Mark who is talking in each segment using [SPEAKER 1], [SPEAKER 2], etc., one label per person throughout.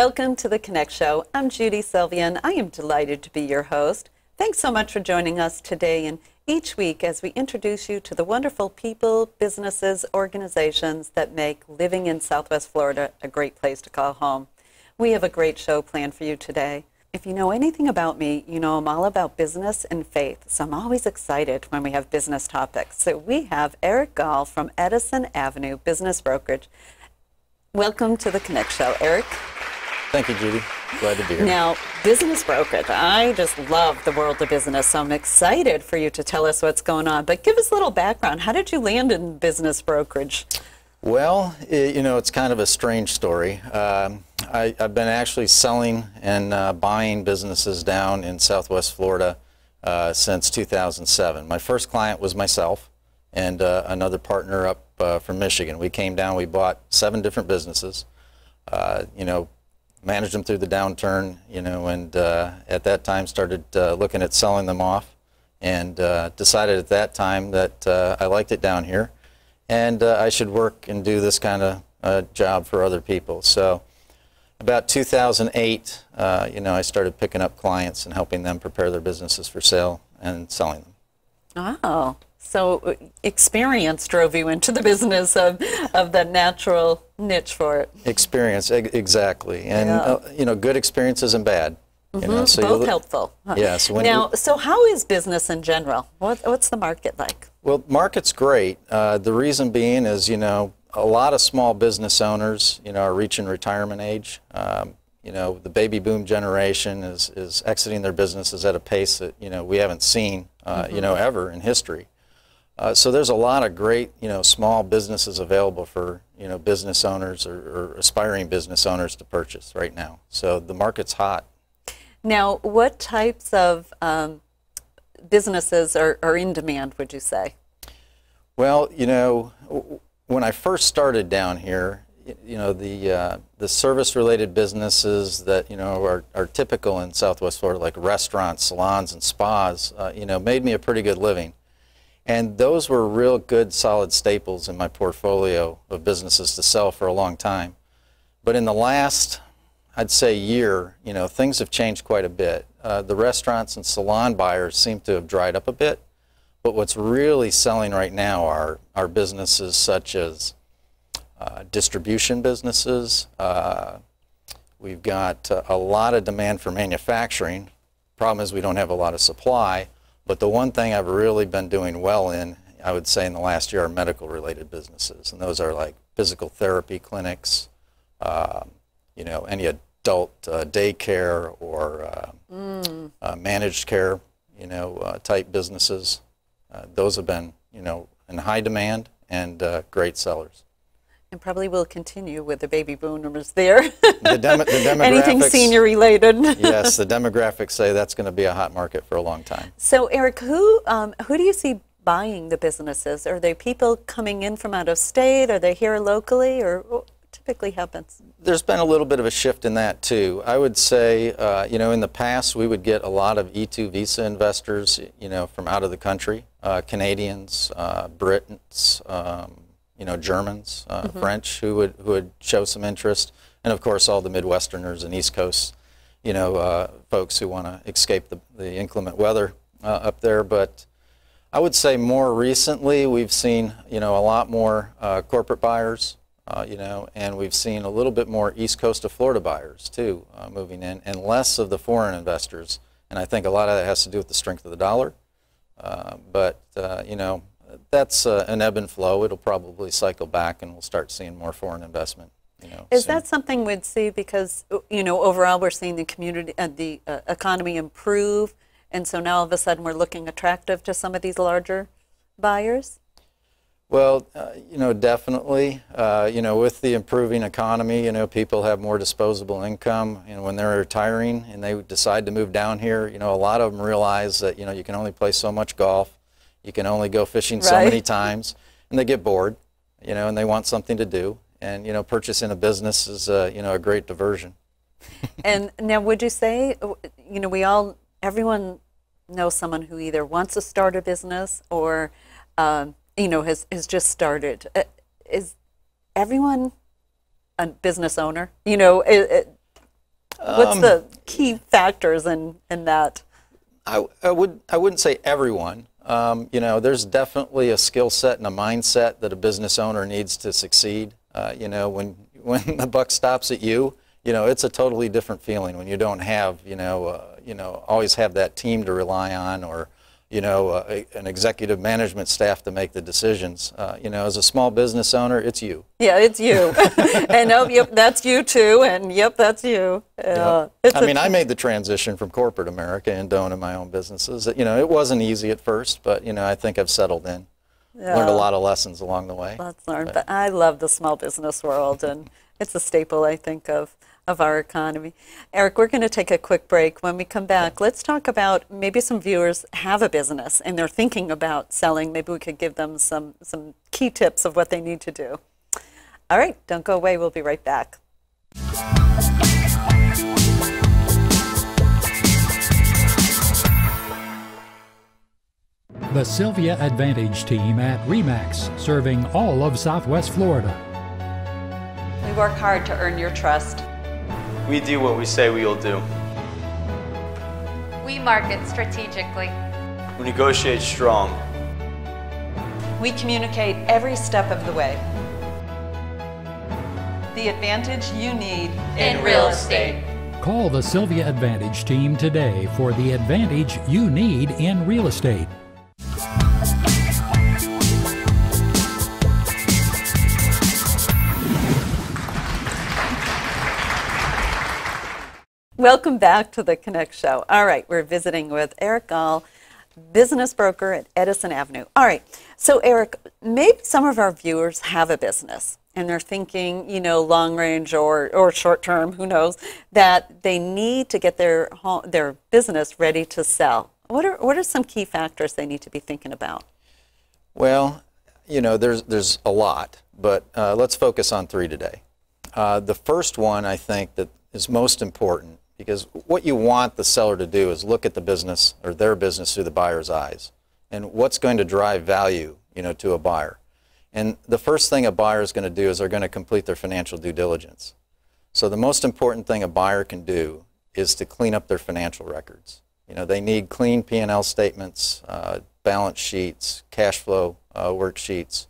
[SPEAKER 1] Welcome to the Connect Show. I'm Judy Sylvia, and I am delighted to be your host. Thanks so much for joining us today and each week as we introduce you to the wonderful people, businesses, organizations that make living in Southwest Florida a great place to call home. We have a great show planned for you today. If you know anything about me, you know I'm all about business and faith, so I'm always excited when we have business topics. So we have Eric Gall from Edison Avenue Business Brokerage. Welcome to the Connect Show, Eric.
[SPEAKER 2] Thank you, Judy. Glad to be here.
[SPEAKER 1] Now, business brokerage, I just love the world of business, so I'm excited for you to tell us what's going on. But give us a little background. How did you land in business brokerage?
[SPEAKER 2] Well, it's kind of a strange story. I've been actually selling and buying businesses down in Southwest Florida since 2007. My first client was myself and another partner up from Michigan. We came down, we bought 7 different businesses, managed them through the downturn, and at that time started looking at selling them off, and decided at that time that I liked it down here and I should work and do this kind of job for other people. So about 2008, I started picking up clients and helping them prepare their businesses for sale and selling them.
[SPEAKER 1] Oh, so experience drove you into the business of the natural niche for it.
[SPEAKER 2] Experience, exactly. And,
[SPEAKER 1] yeah.
[SPEAKER 2] Good experiences and bad. So
[SPEAKER 1] both helpful.
[SPEAKER 2] Yes.
[SPEAKER 1] So how is business in general? What's the market like?
[SPEAKER 2] Well, market's great. The reason being is, a lot of small business owners, are reaching retirement age. The baby boom generation is exiting their businesses at a pace that, we haven't seen, ever in history. So there's a lot of great, small businesses available for, business owners or aspiring business owners to purchase right now. So the market's hot.
[SPEAKER 1] Now, what types of businesses are in demand, would you say?
[SPEAKER 2] Well, when I first started down here, the service-related businesses that, are typical in Southwest Florida, like restaurants, salons, and spas, made me a pretty good living. And those were real good, solid staples in my portfolio of businesses to sell for a long time. But in the last, I'd say, year, things have changed quite a bit. The restaurants and salon buyers seem to have dried up a bit. But what's really selling right now are businesses such as distribution businesses. We've got a lot of demand for manufacturing. Problem is we don't have a lot of supply. But the one thing I've really been doing well in, I would say in the last year, are medical-related businesses. And those are like physical therapy clinics, any adult daycare or managed care, type businesses. Those have been, in high demand and great sellers.
[SPEAKER 1] And probably will continue with the baby boomers there.
[SPEAKER 2] The demographics.
[SPEAKER 1] Anything senior related.
[SPEAKER 2] Yes, the demographics say that's going to be a hot market for a long time.
[SPEAKER 1] So, Eric, who do you see buying the businesses? Are they people coming in from out of state? Are they here locally, or what typically happens? There's
[SPEAKER 2] been a little bit of a shift in that too. I would say, in the past we would get a lot of E2 visa investors, from out of the country, Canadians, Britons. Germans, French, who would show some interest, and of course all the Midwesterners and East Coast, folks who want to escape the inclement weather up there. But I would say more recently we've seen, a lot more corporate buyers, and we've seen a little bit more East Coast of Florida buyers too moving in, and less of the foreign investors. And I think a lot of that has to do with the strength of the dollar. That's an ebb and flow. It'll probably cycle back, and we'll start seeing more foreign investment.
[SPEAKER 1] Is that something we'd see because overall we're seeing the community, the economy improve, and so now all of a sudden we're looking attractive to some of these larger buyers?
[SPEAKER 2] Well, definitely. With the improving economy, people have more disposable income, when they're retiring and they decide to move down here. A lot of them realize that you can only play so much golf. You can only go fishing so many times, and they get bored, and they want something to do. And, purchasing a business is, a great diversion.
[SPEAKER 1] And now would you say, everyone knows someone who either wants to start a business or, has just started. Is everyone a business owner? What's the key factors in that?
[SPEAKER 2] I wouldn't say everyone. You know, there's definitely a skill set and a mindset that a business owner needs to succeed. You know, when the buck stops at you, you know, it's a totally different feeling when you don't have, you know, always have that team to rely on, or, you know, an executive management staff to make the decisions. You know, as a small business owner, it's you.
[SPEAKER 1] Yeah, it's you. And oh, yep, that's you too. And yep, that's you.
[SPEAKER 2] Yep. I mean, I made the transition from corporate America into owning my own businesses. You know, it wasn't easy at first, but, you know, I think I've settled in.
[SPEAKER 1] Yeah.
[SPEAKER 2] Learned a lot of lessons along the way.
[SPEAKER 1] Let's learn. But I love the small business world, and it's a staple, I think, of our economy. Eric, we're going to take a quick break. When we come back, let's talk about maybe some viewers have a business and they're thinking about selling. Maybe we could give them some key tips of what they need to do. All right, don't go away. We'll be right back.
[SPEAKER 3] The Sylvia Advantage team at RE/MAX, serving all of Southwest Florida.
[SPEAKER 1] We work hard to earn your trust.
[SPEAKER 4] We do what we say we will do.
[SPEAKER 5] We market strategically.
[SPEAKER 4] We negotiate strong.
[SPEAKER 1] We communicate every step of the way. The advantage you need
[SPEAKER 5] In real estate.
[SPEAKER 3] Call the Sylvia Advantage team today for the advantage you need in real estate.
[SPEAKER 1] Welcome back to the Connect Show. All right, we're visiting with Eric Gall, business broker at Edison Avenue. All right, so Eric, maybe some of our viewers have a business and they're thinking, you know, long range or short term, who knows, that they need to get their business ready to sell. What are some key factors they need to be thinking about?
[SPEAKER 2] Well, you know, there's a lot, but let's focus on three today. The first one, I think, that is most important, because what you want the seller to do is look at the business or their business through the buyer's eyes, and what's going to drive value, you know, to a buyer. And the first thing a buyer is going to do is they're going to complete their financial due diligence. So the most important thing a buyer can do is to clean up their financial records. You know, they need clean P&L statements, balance sheets, cash flow worksheets.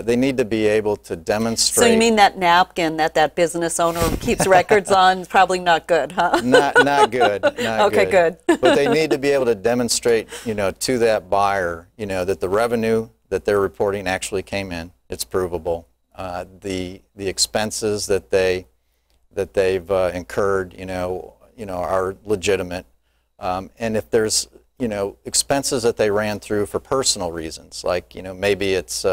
[SPEAKER 2] They need to be able to demonstrate.
[SPEAKER 1] So you mean that napkin that business owner keeps records on is probably not good, huh?
[SPEAKER 2] Not good. Not
[SPEAKER 1] okay, good.
[SPEAKER 2] But they need to be able to demonstrate, you know, to that buyer, you know, that the revenue that they're reporting actually came in. It's provable. The expenses that they've incurred, you know, are legitimate. And if there's, you know, expenses that they ran through for personal reasons, like, you know, maybe it's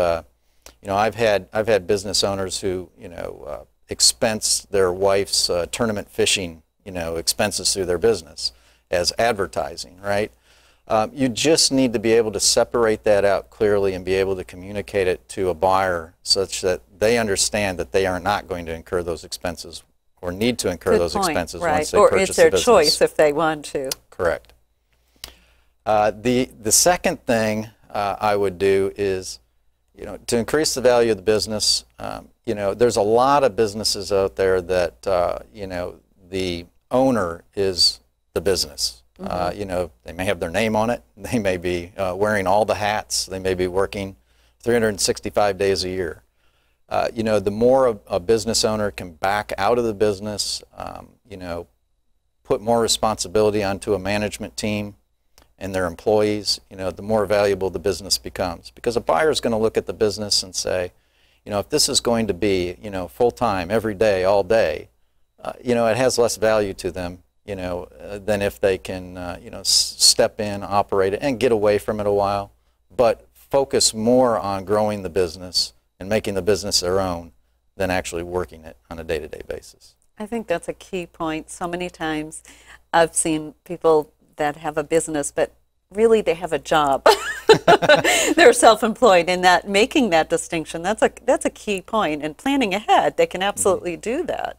[SPEAKER 2] you know, I've had business owners who, you know, expense their wife's tournament fishing, you know, expenses through their business as advertising, right? You just need to be able to separate that out clearly and be able to communicate it to a buyer such that they understand that they are not going to incur those expenses or need to incur those expenses once they purchase the business.
[SPEAKER 1] Or it's their choice if they want to.
[SPEAKER 2] Correct. The second thing I would do is, you know, to increase the value of the business. You know, there's a lot of businesses out there that you know, the owner is the business. Mm-hmm. You know, they may have their name on it. They may be wearing all the hats. They may be working 365 days a year. You know, the more a business owner can back out of the business, you know, put more responsibility onto a management team and their employees, you know, the more valuable the business becomes. Because a buyer is going to look at the business and say, you know, if this is going to be, you know, full-time, every day, all day, you know, it has less value to them, you know, than if they can, you know, step in, operate it, and get away from it a while, but focus more on growing the business and making the business their own than actually working it on a day-to-day basis.
[SPEAKER 1] I think that's a key point. So many times I've seen people that have a business, but really they have a job. They're self-employed, and that making that distinction, that's a key point. And planning ahead, they can absolutely do that.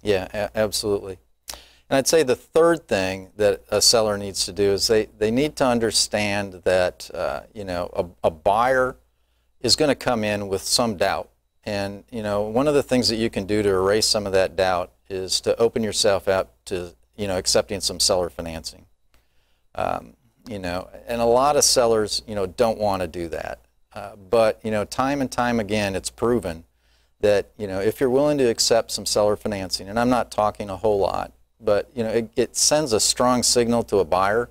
[SPEAKER 2] Yeah, absolutely. And I'd say the third thing that a seller needs to do is they need to understand that you know, a buyer is going to come in with some doubt. And you know, one of the things that you can do to erase some of that doubt is to open yourself up to, accepting some seller financing. And a lot of sellers, don't want to do that. But, time and time again, it's proven that, if you're willing to accept some seller financing, and I'm not talking a whole lot, but, it sends a strong signal to a buyer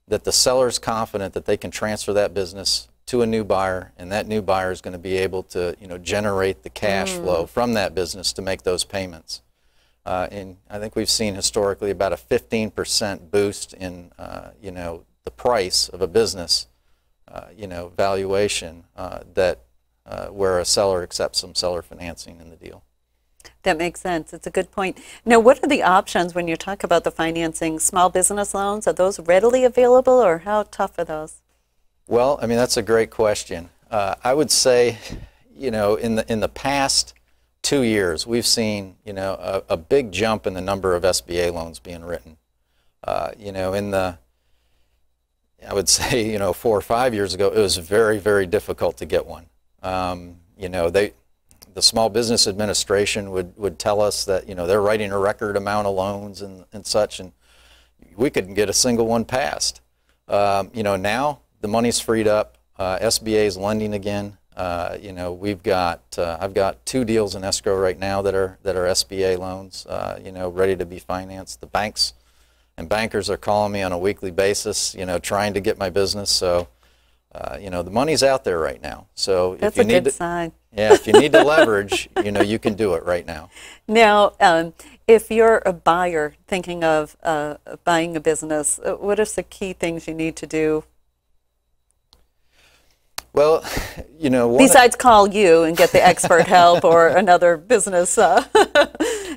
[SPEAKER 2] that the seller's confident that they can transfer that business to a new buyer, and that new buyer is going to be able to, generate the cash flow from that business to make those payments. And I think we've seen historically about a 15% boost in, the price of a business, valuation where a seller accepts some seller financing in the deal.
[SPEAKER 1] That makes sense. It's a good point. Now, what are the options when you talk about the financing? Small business loans, are those readily available, or how tough are those?
[SPEAKER 2] Well, I mean, that's a great question. I would say, in the past 2 years, we've seen, a big jump in the number of SBA loans being written. I would say, 4 or 5 years ago, it was very, very difficult to get one. The Small Business Administration would tell us that, they're writing a record amount of loans and such, and we couldn't get a single one passed. Now the money's freed up. SBA is lending again. I've got 2 deals in escrow right now that are SBA loans, ready to be financed. The banks and bankers are calling me on a weekly basis, trying to get my business. So, the money's out there right now. So
[SPEAKER 1] that's
[SPEAKER 2] if you
[SPEAKER 1] a
[SPEAKER 2] need
[SPEAKER 1] good sign.
[SPEAKER 2] Yeah, if you need to leverage, you can do it right now.
[SPEAKER 1] Now, if you're a buyer thinking of buying a business, what are some key things you need to do?
[SPEAKER 2] Well,
[SPEAKER 1] besides call you and get the expert help or another business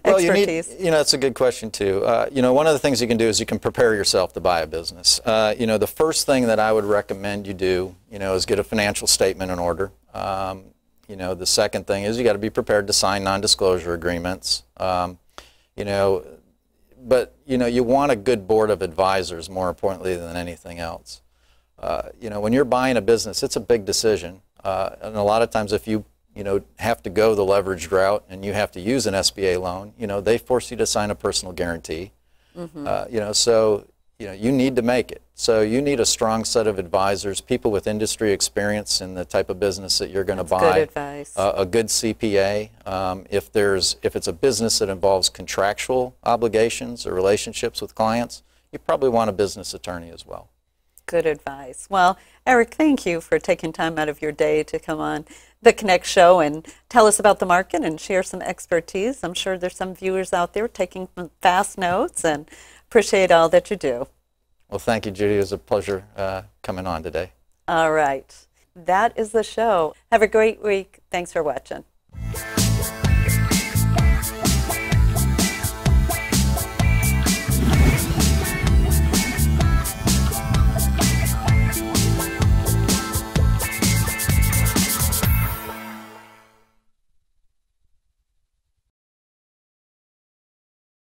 [SPEAKER 1] expertise.
[SPEAKER 2] That's a good question too. One of the things you can do is you can prepare yourself to buy a business. The first thing that I would recommend you do, is get a financial statement in order. The second thing is you got to be prepared to sign non-disclosure agreements. But you want a good board of advisors more importantly than anything else. When you're buying a business, it's a big decision, and a lot of times if you have to go the leveraged route and you have to use an SBA loan, they force you to sign a personal guarantee. So you need to make it. So you need a strong set of advisors, people with industry experience in the type of business that you're going to buy.
[SPEAKER 1] Good advice.
[SPEAKER 2] A good CPA. If it's a business that involves contractual obligations or relationships with clients, you probably want a business attorney as well.
[SPEAKER 1] Good advice. Well, Eric, thank you for taking time out of your day to come on the Connect show and tell us about the market and share some expertise. I'm sure there's some viewers out there taking fast notes, and appreciate all that you do.
[SPEAKER 2] Well, thank you, Judy. It was a pleasure coming on today.
[SPEAKER 1] All right. That is the show. Have a great week. Thanks for watching.